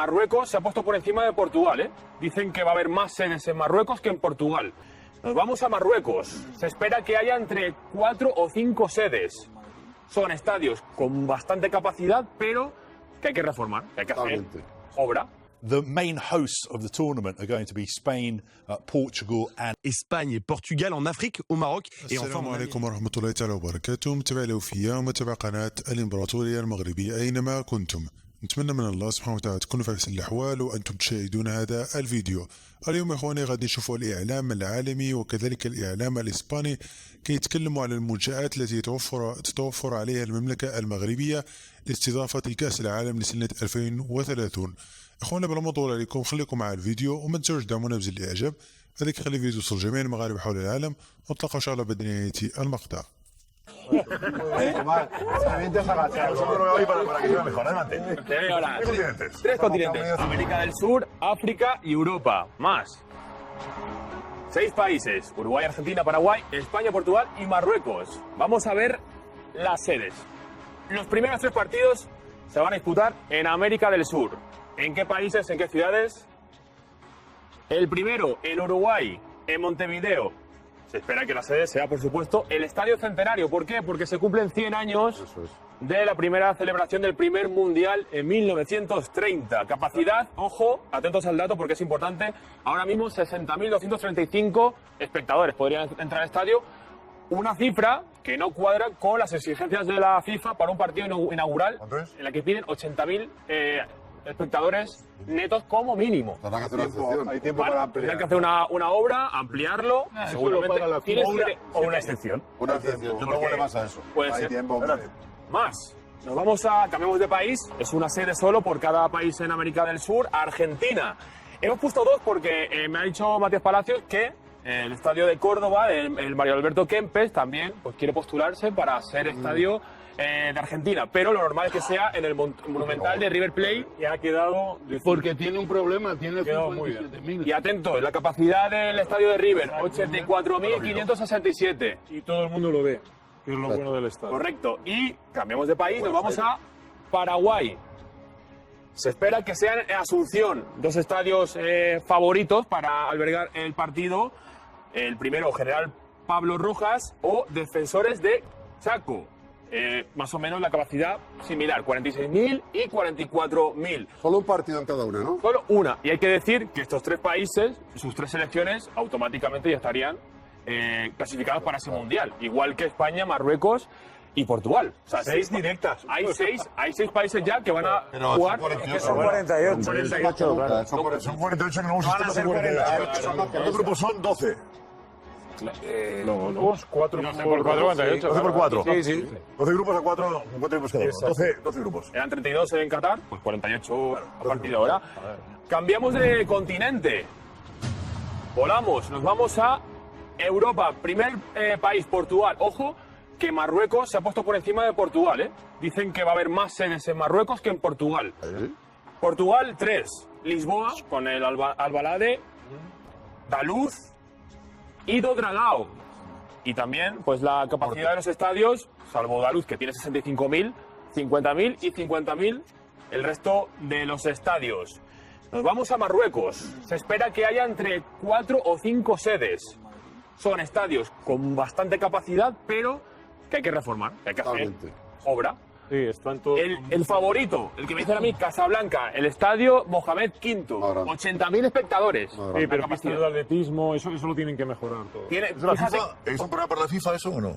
Marruecos se ha puesto por encima de Portugal, ¿eh? Dicen que va a haber más sedes en Marruecos que en Portugal. Nos vamos a Marruecos. Se espera que haya entre 4 o 5 sedes. Son estadios con bastante capacidad, pero que hay que reformar, que hay que hacer obra. The main hosts of the tournament are going to be Spain, Portugal and Espagne et Portugal en Afrique, au Maroc et enfin السلام عليكم ورحمة الله تعالى وبركاته. متابعي الأوفياء ومتابع قناة الإمبراطورية المغربية أينما كنتم. نتمنى من الله سبحانه وتعالى تكونوا في أحسن الأحوال وأنتم تشاهدون هذا الفيديو. اليوم يا إخواني غادي نشوفوا الإعلام العالمي وكذلك الإعلام الإسباني كيتكلموا على المنشآت التي تتوفر عليها المملكة المغربية لاستضافة كأس العالم لسنة 2030. اخوانا بلا ما نطول عليكم خليكم مع الفيديو وما تنسوش دعمونا بزر الاعجاب، هذاك يخلي الفيديو يوصل جميع المغاربه حول العالم، ونتلاقاو ان شاء الله بعد نهايه المقطع. Tres continentes. América del Sur, África y Europa. Más. 6 países. Uruguay, Argentina, Paraguay, España, Portugal y Marruecos. Vamos a ver las sedes. Los primeros 3 partidos se van a disputar en América del Sur. ¿En qué países? ¿En qué ciudades? El primero, en Uruguay, en Montevideo. Se espera que la sede sea, por supuesto, el Estadio Centenario. ¿Por qué? Porque se cumplen 100 años de la primera celebración del primer Mundial en 1930. Capacidad, ojo, atentos al dato porque es importante, ahora mismo 60.235 espectadores podrían entrar al estadio. Una cifra que no cuadra con las exigencias de la FIFA para un partido inaugural en la que piden 80.000 espectadores netos como mínimo. Hay tiempo para ampliar. Tendrán que hacer una obra, ampliarlo, seguramente. o una excepción. Una excepción. No huele más a eso. Puede Hay ser. tiempo. Más. Nos vamos cambiamos de país. Es una sede solo por cada país en América del Sur. Argentina. Hemos puesto 2 porque me ha dicho Matías Palacios que el estadio de Córdoba, el Mario Alberto Kempes, también pues quiere postularse para ser estadio de Argentina, pero lo normal es que sea en el Monumental de River Plate. Y ha quedado... Porque tiene un problema, tiene Quedó muy bien. 57.000. Y atentos, la capacidad del estadio de River, 84.567. Y todo el mundo lo ve, que es lo bueno del estadio. Correcto. Y cambiamos de país, nos vamos a Paraguay. Se espera que sean en Asunción 2 estadios favoritos para albergar el partido. El primero, General Pablo Rojas o Defensores de Chaco. Más o menos la capacidad similar, 46.000 y 44.000. Solo un partido en cada una, ¿no? Solo una. Y hay que decir que estos 3 países, sus 3 selecciones, automáticamente ya estarían clasificados para ese mundial. Igual que España, Marruecos y Portugal. O sea, 6 directas. hay 6 países ya que van a jugar. Son 48. 48, claro. Son 48 que no hemos visto. Son 48. Los grupos son 12. No, 4 por 48. 12 por 4. Sí, sí. 12 grupos a 4 grupos cada uno. 12 grupos. Eran 32 en Qatar, pues 48 a partir de ahora. Cambiamos de continente. Volamos, nos vamos a Europa. Primer país, Portugal. Ojo, que Marruecos se ha puesto por encima de Portugal, ¿eh? Dicen que va a haber más sedes en Marruecos que en Portugal. Portugal, 3. Lisboa, con el Albalade, Daluz y do Dragao. Y también, pues la capacidad de los estadios, salvo Daluz, que tiene 65.000, 50.000 y 50.000, el resto de los estadios. Nos vamos a Marruecos. Se espera que haya entre 4 o 5 sedes. Son estadios con bastante capacidad, pero que hay que reformar, que hay que hacer obra. Sí, están todos... El favorito, el que me dicen a mí, Casablanca, el estadio Mohamed V, 80.000 espectadores. Sí, pero pista de atletismo, eso lo tienen que mejorar todo. ¿Es un programa para la FIFA eso o no?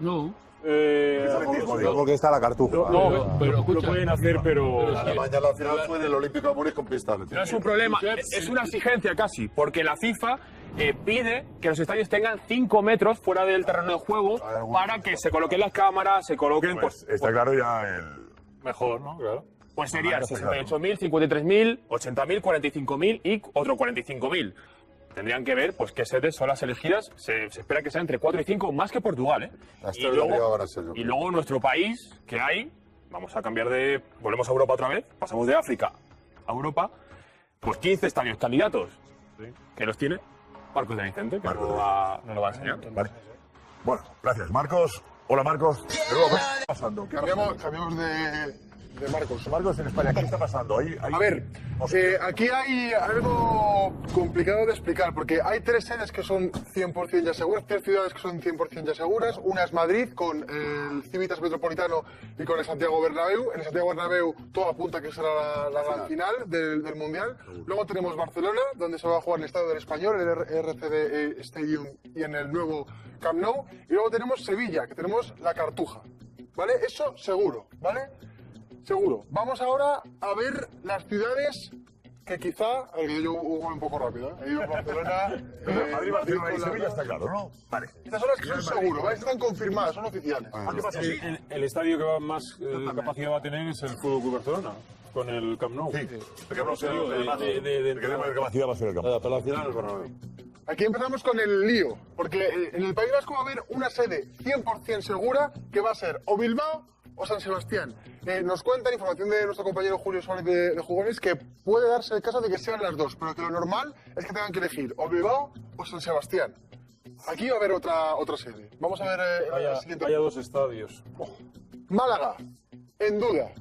No. Porque está la cartuja. No, pero lo pueden hacer, pero... Alemania la final fue del Olímpico de Múnich con pista de No es un problema, es una exigencia casi, porque la FIFA pide que los estadios tengan 5 metros fuera del terreno de juego para que se coloquen las cámaras, se coloquen... Pues está claro ya el... Mejor, ¿no? Claro. Pues serían 68.000, 53.000, 80.000, 45.000 y otro 45.000. Tendrían que ver pues qué sedes son las elegidas. Se espera que sean entre 4 y 5, más que Portugal, ¿eh? Y luego nuestro país, que hay, vamos a cambiar de... Volvemos a Europa otra vez, pasamos de África a Europa, pues 15 estadios candidatos. ¿Que los tiene? Marcos de Vicente, que nos lo va a enseñar. Vale. Bueno, gracias, Marcos. Hola, Marcos. ¿Qué está pasando? Cambiamos de de Marcos. Marcos, en España, ¿qué está pasando? A ver, aquí hay algo complicado de explicar, porque hay 3 sedes que son 100% ya seguras, 3 ciudades que son 100% ya seguras. Una es Madrid, con el Civitas Metropolitano y con el Santiago Bernabéu. En el Santiago Bernabéu todo apunta que será la gran final del Mundial. Luego tenemos Barcelona, donde se va a jugar el Estadio del Español, el RCD Stadium, y en el nuevo Camp Nou. Y luego tenemos Sevilla, que tenemos la Cartuja. ¿Vale? Eso seguro, ¿vale? Seguro. Vamos ahora a ver las ciudades que quizá... A ver, yo voy un poco rápido, ¿eh? He ido a Barcelona... Madrid, Barcelona y Sevilla está claro, ¿no? Vale. Estas son las que son seguro, ¿vale? Están confirmadas, son oficiales. ¿Qué pasa? Sí. El estadio que más capacidad va a tener es el Fútbol Club Barcelona, con el Camp Nou. Sí. Porque no sé de qué capacidad va a ser el campo. Pero al final el Bernabéu. Aquí empezamos con el lío, porque en el País Vasco va a haber una sede 100% segura que va a ser o Bilbao o San Sebastián. Nos cuentan información de nuestro compañero Julio Suárez de Jugones que puede darse el caso de que sean las dos, pero que lo normal es que tengan que elegir o Bilbao o San Sebastián. Aquí va a haber otra sede. Vamos a ver el siguiente. Haya 2 estadios. Málaga, en duda.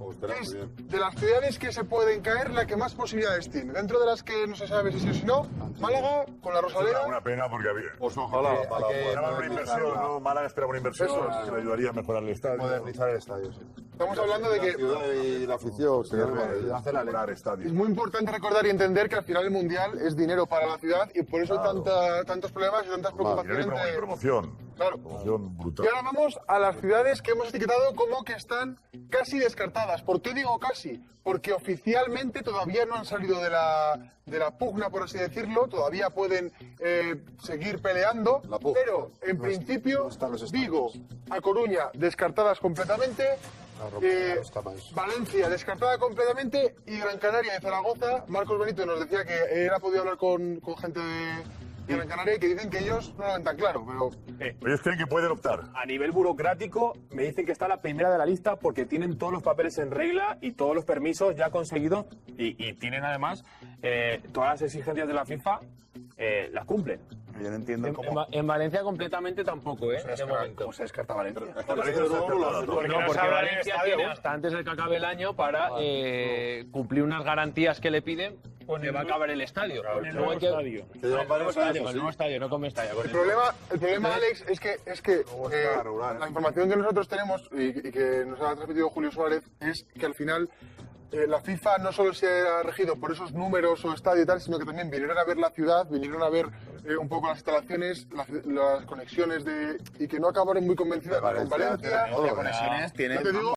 Es de las ciudades que se pueden caer la que más posibilidades tiene. Dentro de las que no se sabe si sí o si no, Málaga con la Rosaleda. Una pena porque había. Pues ojalá. Era una inversión, ¿no? Málaga esperaba una inversión que le ayudaría a mejorar el estadio. Modernizar el estadio, sí. Estamos hablando de que La ciudad y la afición se Mejorar estadio. es muy importante recordar y entender que al final el Mundial es dinero para la ciudad y por eso hay tantos problemas y tantas preocupaciones. Dinero y promoción. Claro. Promoción brutal. Y ahora vamos a las ciudades que hemos etiquetado como que están casi descartadas. ¿Por qué digo casi? Porque oficialmente todavía no han salido de la pugna, por así decirlo. Todavía pueden seguir peleando. Pero, en principio, Vigo, A Coruña, descartadas completamente. Valencia, descartada completamente. Y Gran Canaria de Zaragoza. Marcos Benito nos decía que él ha podido hablar con gente de Gran Canaria y que dicen que ellos no lo ven tan claro, pero... Ellos creen que pueden optar. A nivel burocrático, me dicen que está la primera de la lista porque tienen todos los papeles en regla y todos los permisos ya conseguidos y tienen además todas las exigencias de la FIFA las cumplen. Yo no entiendo cómo... En Valencia completamente tampoco, ¿eh? ¿Cómo se descarta Valencia? Porque Valencia tiene hasta antes de que acabe el año para cumplir unas garantías que le piden que va a acabar el estadio. El nuevo estadio. El nuevo estadio, no como estadio. El problema, Alex, es que la información que nosotros tenemos y que nos ha transmitido Julio Suárez es que al final la FIFA no solo se ha regido por esos números o estadio y tal, sino que también vinieron a ver la ciudad, vinieron a ver un poco las instalaciones, las conexiones y que no acabaron muy convencidas con Valencia.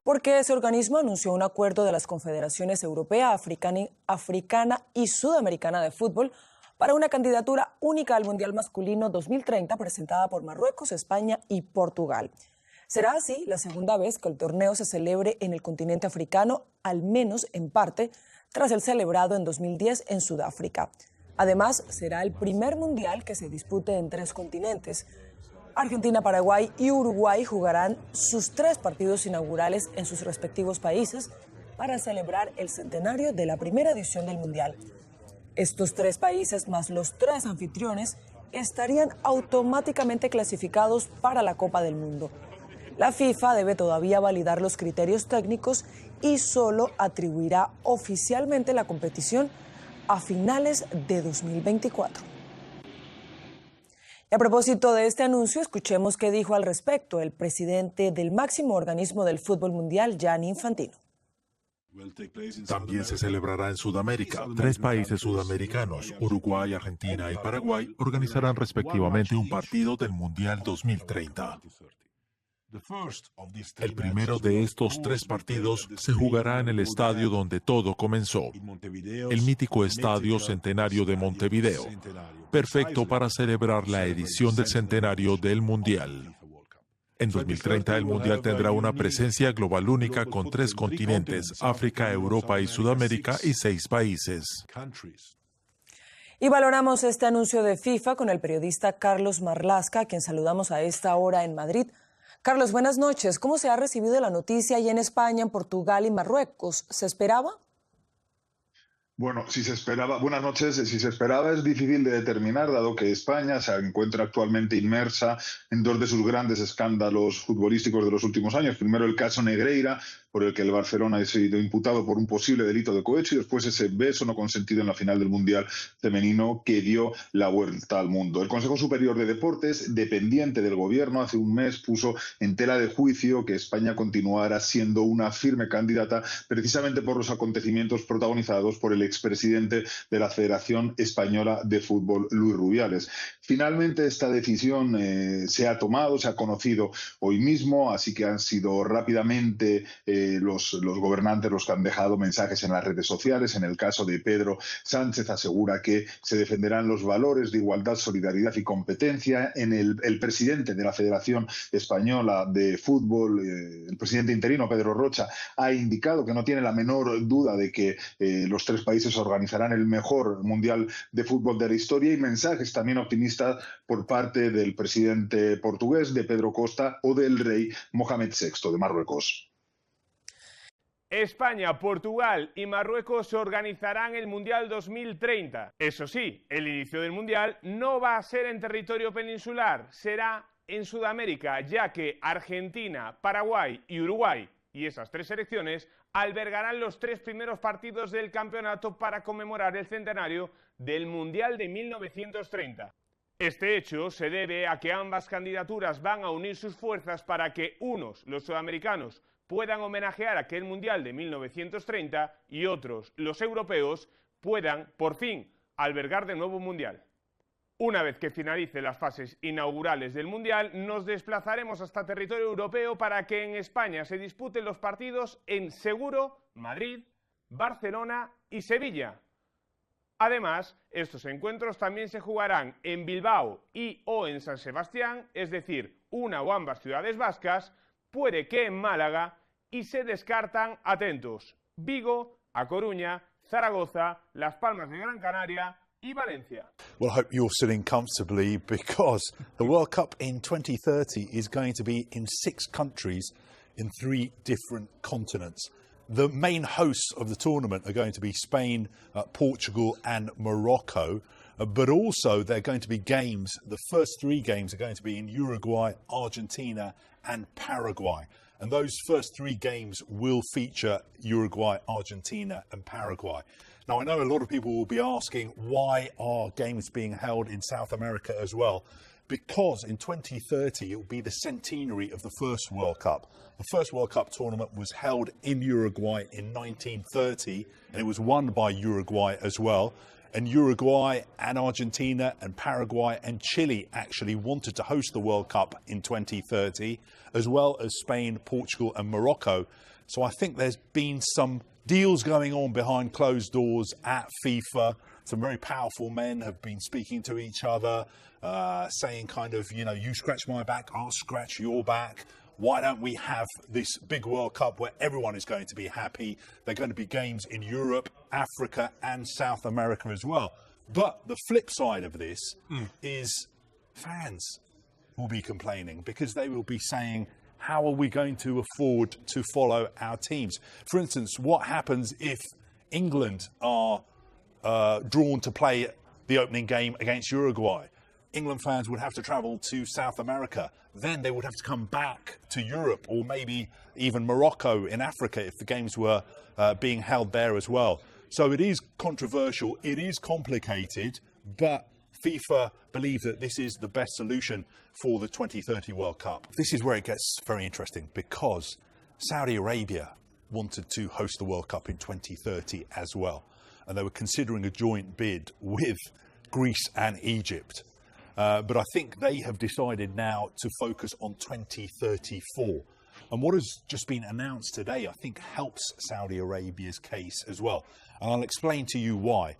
Porque ese organismo anunció un acuerdo de las confederaciones europea, africana y sudamericana de fútbol para una candidatura única al Mundial Masculino 2030 presentada por Marruecos, España y Portugal. Será así la segunda vez que el torneo se celebre en el continente africano, al menos en parte, tras el celebrado en 2010 en Sudáfrica. Además, será el primer mundial que se dispute en 3 continentes. Argentina, Paraguay y Uruguay jugarán sus 3 partidos inaugurales en sus respectivos países para celebrar el centenario de la primera edición del mundial. Estos 3 países, más los 3 anfitriones, estarían automáticamente clasificados para la Copa del Mundo. La FIFA debe todavía validar los criterios técnicos y solo atribuirá oficialmente la competición a finales de 2024. Y a propósito de este anuncio, escuchemos qué dijo al respecto el presidente del máximo organismo del fútbol mundial, Gianni Infantino. También se celebrará en Sudamérica. 3 países sudamericanos, Uruguay, Argentina y Paraguay, organizarán respectivamente un partido del Mundial 2030. El primero de estos 3 partidos se jugará en el estadio donde todo comenzó, el mítico Estadio Centenario de Montevideo, perfecto para celebrar la edición del centenario del Mundial. En 2030 el Mundial tendrá una presencia global única con 3 continentes, África, Europa y Sudamérica, y 6 países. Y valoramos este anuncio de FIFA con el periodista Carlos Marlasca, a quien saludamos a esta hora en Madrid. Carlos, buenas noches. ¿Cómo se ha recibido la noticia ahí en España, en Portugal y Marruecos? ¿Se esperaba? Bueno, si se esperaba, buenas noches, si se esperaba es difícil de determinar, dado que España se encuentra actualmente inmersa en dos de sus grandes escándalos futbolísticos de los últimos años. Primero el caso Negreira, por el que el Barcelona ha sido imputado por un posible delito de cohecho, y después ese beso no consentido en la final del Mundial Femenino que dio la vuelta al mundo. El Consejo Superior de Deportes, dependiente del Gobierno, hace un mes puso en tela de juicio que España continuara siendo una firme candidata precisamente por los acontecimientos protagonizados por el expresidente de la Federación Española de Fútbol, Luis Rubiales. Finalmente esta decisión se ha conocido hoy mismo, así que han sido rápidamente los gobernantes los que han dejado mensajes en las redes sociales. En el caso de Pedro Sánchez asegura que se defenderán los valores de igualdad, solidaridad y competencia. El presidente de la Federación Española de Fútbol, el presidente interino Pedro Rocha, ha indicado que no tiene la menor duda de que los tres países organizarán el mejor Mundial de Fútbol de la historia, y mensajes también optimistas por parte del presidente portugués, de Pedro Costa, o del rey Mohamed VI de Marruecos. España, Portugal y Marruecos organizarán el Mundial 2030. Eso sí, el inicio del Mundial no va a ser en territorio peninsular, será en Sudamérica, ya que Argentina, Paraguay y Uruguay, y esas tres selecciones, albergarán los tres primeros partidos del campeonato para conmemorar el centenario del Mundial de 1930. Este hecho se debe a que ambas candidaturas van a unir sus fuerzas para que unos, los sudamericanos, puedan homenajear aquel Mundial de 1930 y otros, los europeos, puedan, por fin, albergar de nuevo un Mundial. Una vez que finalice las fases inaugurales del Mundial, nos desplazaremos hasta territorio europeo para que en España se disputen los partidos en Seguro, Madrid, Barcelona y Sevilla. Además, estos encuentros también se jugarán en Bilbao y o en San Sebastián, es decir, una o ambas ciudades vascas, puede que en Málaga, y se descartan, atentos, Vigo, A Coruña, Zaragoza, Las Palmas de Gran Canaria y Valencia. Well, I hope you're sitting comfortably, because the World Cup in 2030 is going to be in 6 countries in 3 different continents. The main hosts of the tournament are going to be Spain, Portugal and Morocco, but also there are going to be games. The first 3 games are going to be in Uruguay, Argentina and Paraguay. And those first 3 games will feature Uruguay, Argentina and Paraguay. Now, I know a lot of people will be asking, why are games being held in South America as well? Because in 2030, it will be the centenary of the first World Cup. The first World Cup tournament was held in Uruguay in 1930, and it was won by Uruguay as well. And Uruguay and Argentina and Paraguay and Chile actually wanted to host the World Cup in 2030, as well as Spain, Portugal and Morocco. So I think there's been some deals going on behind closed doors at FIFA. Some very powerful men have been speaking to each other, saying kind of, you know, you scratch my back, I'll scratch your back. Why don't we have this big World Cup where everyone is going to be happy? There are going to be games in Europe, Africa and South America as well. But the flip side of this is fans will be complaining, because they will be saying, how are we going to afford to follow our teams? For instance, what happens if England are drawn to play the opening game against Uruguay? England fans would have to travel to South America. Then they would have to come back to Europe, or maybe even Morocco in Africa if the games were being held there as well. So it is controversial, it is complicated, but FIFA believe that this is the best solution for the 2030 World Cup. This is where it gets very interesting, because Saudi Arabia wanted to host the World Cup in 2030 as well. And they were considering a joint bid with Greece and Egypt. But I think they have decided now to focus on 2034. And what has just been announced today, I think, helps Saudi Arabia's case as well. And I'll explain to you why.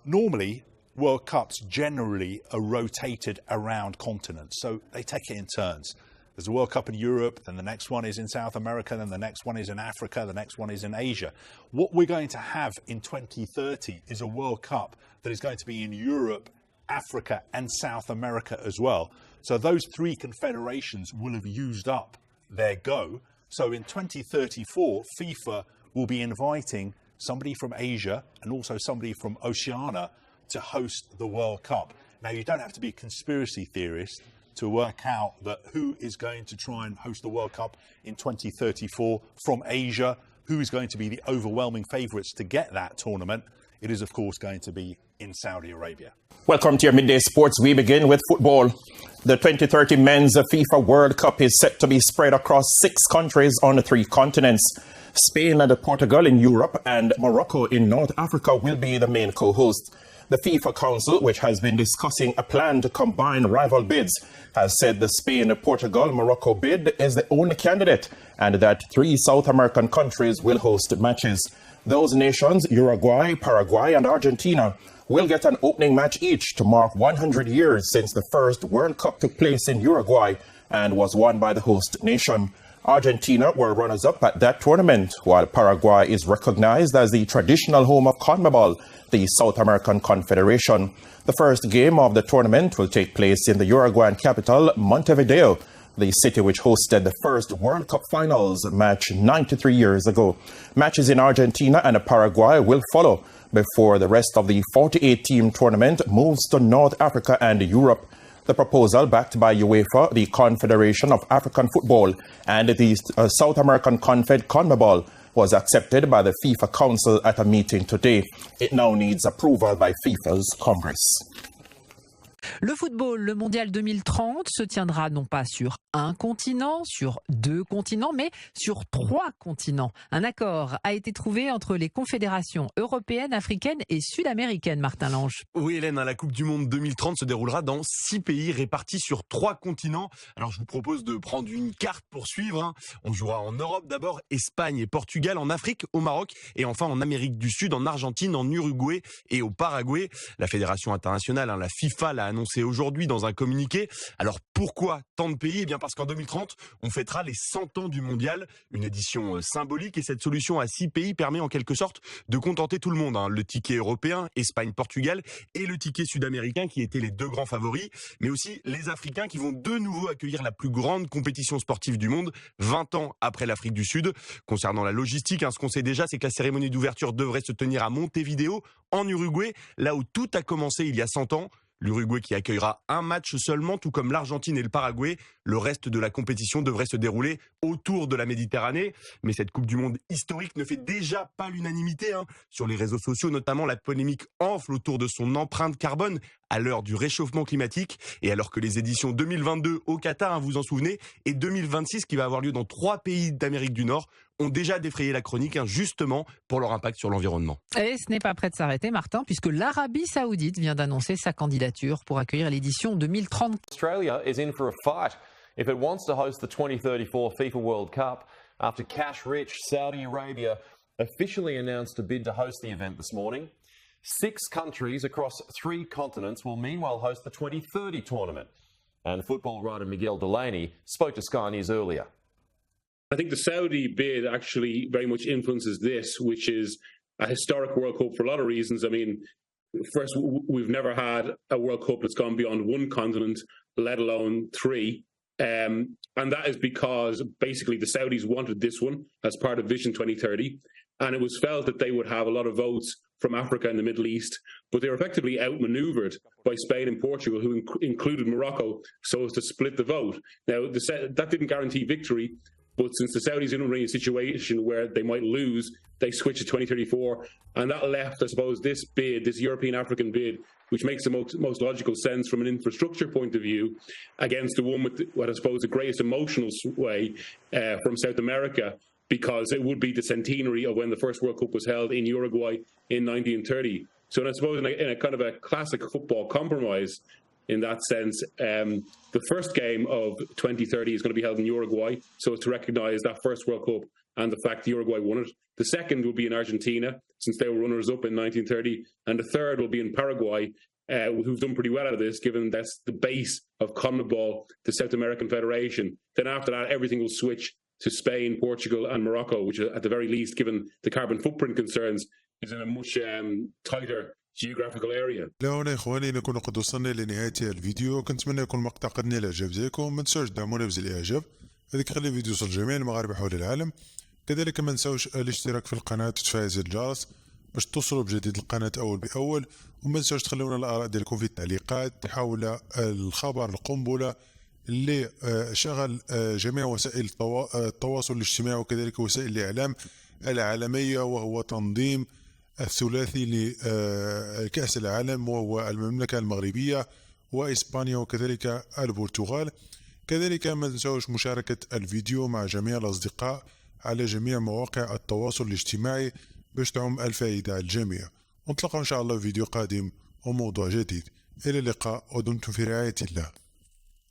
Normally, World Cups generally are rotated around continents, so they take it in turns. There's a World Cup in Europe, then the next one is in South America, then the next one is in Africa, the next one is in Asia. What we're going to have in 2030 is a World Cup that is going to be in Europe, Africa and South America as well. So those 3 confederations will have used up their go. So in 2034, FIFA will be inviting somebody from Asia and also somebody from Oceania to host the World Cup. Now, you don't have to be a conspiracy theorist to work out that who is going to try and host the World Cup in 2034 from Asia, who is going to be the overwhelming favourites to get that tournament. It is, of course, going to be in Saudi Arabia. Welcome to your Midday Sports. We begin with football. The 2030 Men's FIFA World Cup is set to be spread across 6 countries on 3 continents. Spain and Portugal in Europe and Morocco in North Africa will be the main co-hosts. The FIFA Council, which has been discussing a plan to combine rival bids, has said the Spain-Portugal-Morocco bid is the only candidate and that 3 South American countries will host matches. Those nations, Uruguay, Paraguay and Argentina, will get an opening match each to mark 100 years since the first World Cup took place in Uruguay and was won by the host nation. Argentina were runners-up at that tournament, while Paraguay is recognized as the traditional home of CONMEBOL, the South American Confederation. The first game of the tournament will take place in the Uruguayan capital, Montevideo, the city which hosted the first World Cup finals match 93 years ago. Matches in Argentina and Paraguay will follow before the rest of the 48-team tournament moves to North Africa and Europe. The proposal, backed by UEFA, the Confederation of African Football, and the South American CONMEBOL, was accepted by the FIFA Council at a meeting today. It now needs approval by FIFA's Congress. Le football, le mondial 2030 se tiendra non pas sur un continent, sur 2 continents, mais sur 3 continents. Un accord a été trouvé entre les confédérations européennes, africaines et sud-américaines, Martin Lange. Oui, Hélène, la Coupe du Monde 2030 se déroulera dans 6 pays répartis sur 3 continents. Alors, je vous propose de prendre une carte pour suivre. On jouera en Europe d'abord, Espagne et Portugal, en Afrique, au Maroc, et enfin en Amérique du Sud, en Argentine, en Uruguay et au Paraguay. La Fédération internationale, la FIFA, l'a annoncé aujourd'hui dans un communiqué. Alors pourquoi tant de pays ? Eh bien parce qu'en 2030, on fêtera les 100 ans du mondial, une édition symbolique, et cette solution à 6 pays permet en quelque sorte de contenter tout le monde. Le ticket européen, Espagne-Portugal, et le ticket sud-américain qui étaient les 2 grands favoris, mais aussi les Africains qui vont de nouveau accueillir la plus grande compétition sportive du monde, 20 ans après l'Afrique du Sud. Concernant la logistique, ce qu'on sait déjà, c'est que la cérémonie d'ouverture devrait se tenir à Montevideo, en Uruguay, là où tout a commencé il y a 100 ans. L'Uruguay qui accueillera un match seulement, tout comme l'Argentine et le Paraguay. Le reste de la compétition devrait se dérouler autour de la Méditerranée. Mais cette Coupe du Monde historique ne fait déjà pas l'unanimité. Sur les réseaux sociaux, notamment, la polémique enfle autour de son empreinte carbone à l'heure du réchauffement climatique. Et alors que les éditions 2022 au Qatar, vous en souvenez, et 2026 qui va avoir lieu dans 3 pays d'Amérique du Nord, ont déjà défrayé la chronique, justement pour leur impact sur l'environnement. Et ce n'est pas prêt de s'arrêter, Martin, puisque l'Arabie Saoudite vient d'annoncer sa candidature pour accueillir l'édition 2030. Australia is in for a fight if it wants to host the 2034 FIFA World Cup after cash-rich Saudi Arabia officially announced a bid to host the event this morning. 6 countries across 3 continents will meanwhile host the 2030 tournament. And football writer Miguel Delaney spoke to Sky News earlier. I think the Saudi bid actually very much influences this, which is a historic World Cup for a lot of reasons. I mean, first, we've never had a World Cup that's gone beyond 1 continent, let alone 3. And that is because basically the Saudis wanted this one as part of Vision 2030. And it was felt that they would have a lot of votes from Africa and the Middle East, but they were effectively outmaneuvered by Spain and Portugal, who included Morocco, so as to split the vote. Now, that didn't guarantee victory, but since the Saudis are in a situation where they might lose, they switched to 2034, and that left, I suppose, this bid, this European-African bid, which makes the most logical sense from an infrastructure point of view, against the one with what I suppose the greatest emotional sway from South America, because it would be the centenary of when the first World Cup was held in Uruguay in 1930. So I suppose in a kind of a classic football compromise, in that sense, the first game of 2030 is going to be held in Uruguay, so as to recognise that first World Cup and the fact Uruguay won it. The second will be in Argentina, since they were runners-up in 1930, and the third will be in Paraguay, who've done pretty well out of this, given that's the base of CONMEBOL, the South American Federation. Then after that, everything will switch to Spain, Portugal and Morocco, which at the very least, given the carbon footprint concerns, is in a much tighter geographical area. لهنا إخواني نكون قد وصلنا لنهاية الفيديو. كنتمنى يكون المقطع قد نال إعجاب ديالكم. ما تنسوش تدعمونا بزر الإعجاب، هذيك خلي الفيديو يوصل لجميع المغاربة حول العالم. كذلك ما نساوش الاشتراك في القناة وتفعيل زر الجرس باش توصلوا بجديد القناة أول بأول، وما نساوش تخلونا الآراء ديالكم في التعليقات حول الخبر القنبلة اللي شغل جميع وسائل التواصل الاجتماعي وكذلك وسائل الإعلام العالمية، وهو تنظيم الثلاثي لكأس العالم، وهو المملكة المغربية وإسبانيا وكذلك البرتغال. كذلك ما تنسوش مشاركة الفيديو مع جميع الأصدقاء على جميع مواقع التواصل الاجتماعي باش تعم الفائدة على الجميع. ونتلقى إن شاء الله في فيديو قادم وموضوع جديد. إلى اللقاء ودمتم في رعاية الله.